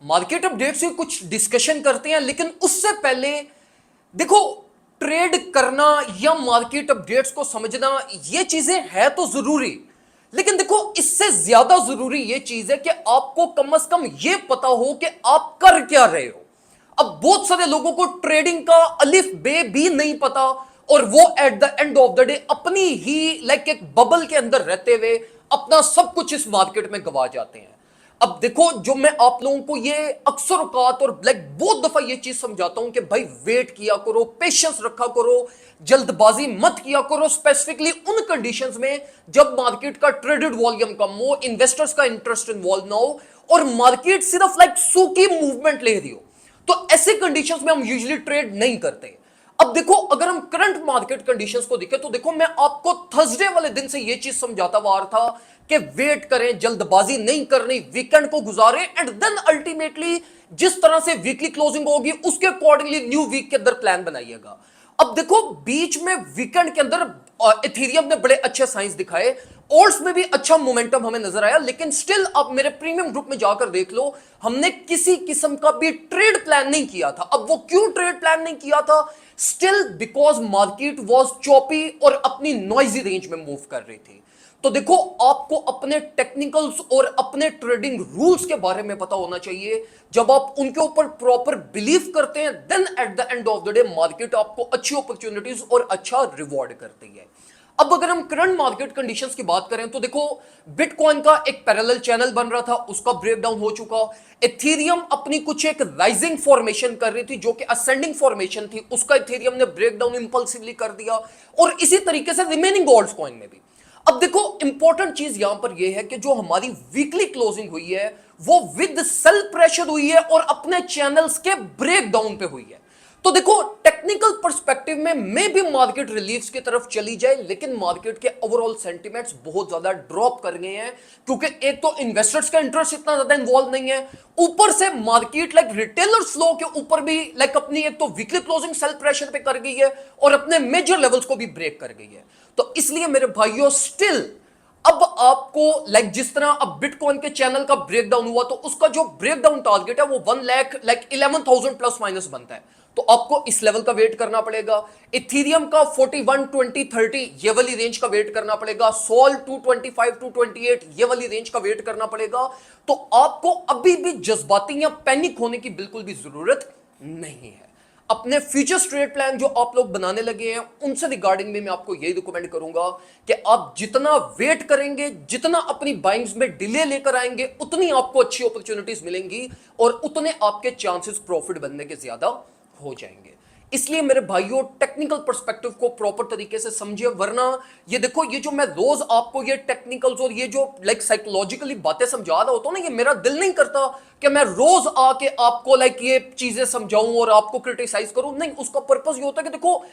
Market update से कुछ discussion करते हैं, लेकिन उससे पहले देखो, ट्रेड करना या मार्केट अपडेट्स को समझना ये चीजें है तो जरूरी, लेकिन देखो इससे ज्यादा जरूरी ये चीज है कि आपको कम से कम ये पता हो कि आप कर क्या रहे हो। अब बहुत सारे लोगों को ट्रेडिंग का अलिफ बे भी नहीं पता, और वो eight the end of the day अपनी ही एक बबल के अंदर रहते हुए अपना सब कुछ इस मार्केट में गवा जाते हैं। अब देखो, जो मैं आप लोगों को ये अक्सर औकात और बहुत दफा ये चीज समझाता हूं कि भाई वेट किया करो, पेशेंस रखा करो, जल्दबाजी मत किया करो, स्पेसिफिकली उन कंडीशंस में जब मार्केट का ट्रेडेड वॉल्यूम कम हो, इन्वेस्टर्स का इंटरेस्ट इन्वॉल्व ना हो, और मार्केट सिर्फ सूखी मूवमेंट ले रही हो। तो ऐसे कंडीशंस में हम यूजुअली ट्रेड नहीं करते। अब देखो, अगर हम करंट मार्केट कंडीशंस को देखें तो देखो, मैं आपको थर्सडे वाले दिन से यह चीज समझाता हुआ आ रहा था कि वेट करें, जल्दबाजी नहीं करनी, वीकेंड को गुजारें, एंड देन अल्टीमेटली जिस तरह से वीकली क्लोजिंग होगी उसके अकॉर्डिंगली न्यू वीक के अंदर प्लान बनाइएगा। अब देखो, बीच में वीकेंड के अंदर इथेरियम ने बड़े अच्छे साइंस दिखाए, ओल्ड्स में भी अच्छा मोमेंटम हमें नजर आया, लेकिन स्टिल आप मेरे प्रीमियम ग्रुप में जाकर देख लो, हमने किसी किस्म का भी ट्रेड प्लान नहीं किया था। अब वो क्यों ट्रेड प्लान नहीं किया था? Still because market was choppy और अपनी नॉइजी रेंज में मूव कर रही थी। तो देखो, आपको अपने टेक्निकल्स और अपने ट्रेडिंग रूल्स के बारे में पता होना चाहिए। जब आप उनके ऊपर प्रॉपर बिलीव करते हैं, then at the end of the day market आपको अच्छी अपॉर्चुनिटीज और अच्छा रिवॉर्ड करती है। अब अगर हम करंट मार्केट कंडीशंस की बात करें तो देखो, बिटकॉइन का एक पैरेलल चैनल बन रहा था, उसका ब्रेकडाउन हो चुका। इथेरियम अपनी कुछ एक राइजिंग फॉर्मेशन कर रही थी जो कि असेंडिंग फॉर्मेशन थी, उसका इथेरियम ने ब्रेकडाउन इंपल्सिवली कर दिया, और इसी तरीके से रिमेनिंग ऑल्ट कॉइन में भी। अब देखो, इंपॉर्टेंट चीज यहां पर यह है कि जो हमारी वीकली क्लोजिंग हुई है वो विद सेल प्रेशर हुई है और अपने चैनल्स के ब्रेकडाउन पे हुई है। तो देखो, टेक्निकल पर्सपेक्टिव में मे भी मार्केट रिलीफ्स की तरफ चली जाए, लेकिन मार्केट के ओवरऑल सेंटिमेंट्स बहुत ज्यादा ड्रॉप कर गए हैं, क्योंकि एक तो इन्वेस्टर्स का इंटरेस्ट इतना ज्यादा इन्वॉल्व नहीं है, ऊपर से मार्केट रिटेलर फ्लो के ऊपर भी अपनी एक तो वीकली क्लोजिंग सेल प्रेशर पे कर गई है और अपने मेजर लेवल्स को भी ब्रेक कर गई है। तो इसलिए मेरे भाइयों, स्टिल अब आपको जिस तरह अब बिटकॉइन के चैनल का ब्रेकडाउन हुआ, तो उसका जो ब्रेकडाउन टारगेट है वो 1 लाख 11,000 प्लस माइनस बनता है, तो आपको इस लेवल का वेट करना पड़ेगा। इथेरियम का 41 20 30 ये वाली रेंज का वेट करना पड़ेगा। सोल 225 228 ये वाली रेंज का वेट करना पड़ेगा। तो आपको अभी भी जज्बाती या पैनिक होने की बिल्कुल भी जरूरत नहीं है। अपने फ्यूचर ट्रेड प्लान जो आप लोग बनाने लगे हैं उनसे रिगार्डिंग में मैं आपको यही रिकमेंड करूंगा कि आप जितना वेट करेंगे, जितना अपनी बाइंग्स में डिले लेकर आएंगे, उतनी आपको अच्छी अपॉर्चुनिटीज मिलेंगी और उतने आपके चांसेस प्रॉफिट बनने के ज्यादा हो जाएंगे। इसलिए मेरे भाइयों, टेक्निकल पर्सपेक्टिव को प्रॉपर तरीके से समझिए, वरना ये देखो, ये जो मैं रोज आपको ये टेक्निकल्स और ये जो साइकोलॉजिकली बातें समझा रहा होता हूं ना, ये मेरा दिल नहीं करता कि मैं रोज आके आपको ये चीजें समझाऊं और आपको क्रिटिसाइज करूं। नहीं, उसका पर्पस ये होता है कि देखो,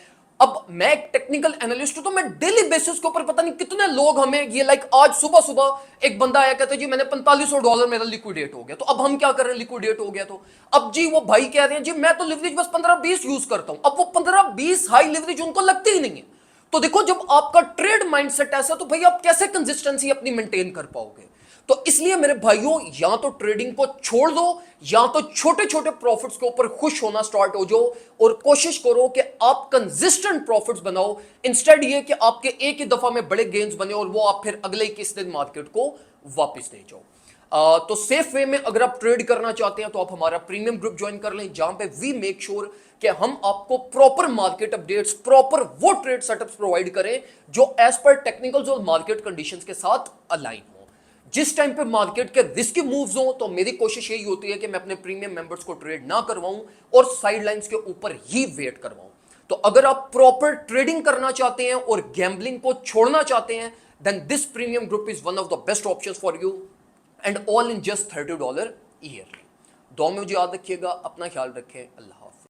अब मैं एक टेक्निकल एनालिस्ट हूं, तो मैं डेली बेसिस के ऊपर पता नहीं कितने लोग हमें ये आज सुबह सुबह एक बंदा आया, कहता है जी मैंने $4500 मेरा लिक्विडेट हो गया। तो अब हम क्या कर रहे हैं? लिक्विडेट हो गया तो अब जी वो भाई कह रहे हैं जी मैं तो लिवरेज बस 15-20 यूज करता हूं। अब वो 15-20 हाई लिवरेज उनको लगती ही नहीं है। तो देखो, जब आपका ट्रेड माइंडसेट ऐसा, तो भाई आप कैसे कंसिस्टेंसी अपनी मेंटेन कर पाओगे? तो इसलिए मेरे भाइयों, या तो ट्रेडिंग को छोड़ दो, या तो छोटे छोटे प्रॉफिट्स के ऊपर खुश होना स्टार्ट हो जाओ और कोशिश करो कि आप कंसिस्टेंट प्रॉफिट्स बनाओ, इंस्टेड ये कि आपके एक ही दफा में बड़े गेन्स बने और वो आप फिर अगले 21 दिन मार्केट को वापस दे जाओ। तो सेफ वे में अगर आप ट्रेड करना चाहते हैं तो आप हमारा प्रीमियम ग्रुप ज्वाइन कर लें, जहां पे वी मेक श्योर कि हम आपको प्रॉपर मार्केट अपडेट्स, प्रॉपर वो ट्रेड सेटअप्स प्रोवाइड करें जो एज पर टेक्निकल्स और मार्केट कंडीशंस के साथ अलाइन हो। जिस टाइम पे मार्केट के रिस्की मूव्स हो, तो मेरी कोशिश यही होती है कि मैं अपने प्रीमियम मेंबर्स को ट्रेड ना करवाऊं और साइडलाइंस के ऊपर ही वेट करवाऊं। तो अगर आप प्रॉपर ट्रेडिंग करना चाहते हैं और गैम्बलिंग को छोड़ना चाहते हैं, then this premium group is one of the best options for you, and all in just $30 yearly. दुआ में मुझे याद रखिएगा, अपना ख्याल रखें। अल्लाह हाफ़िज़।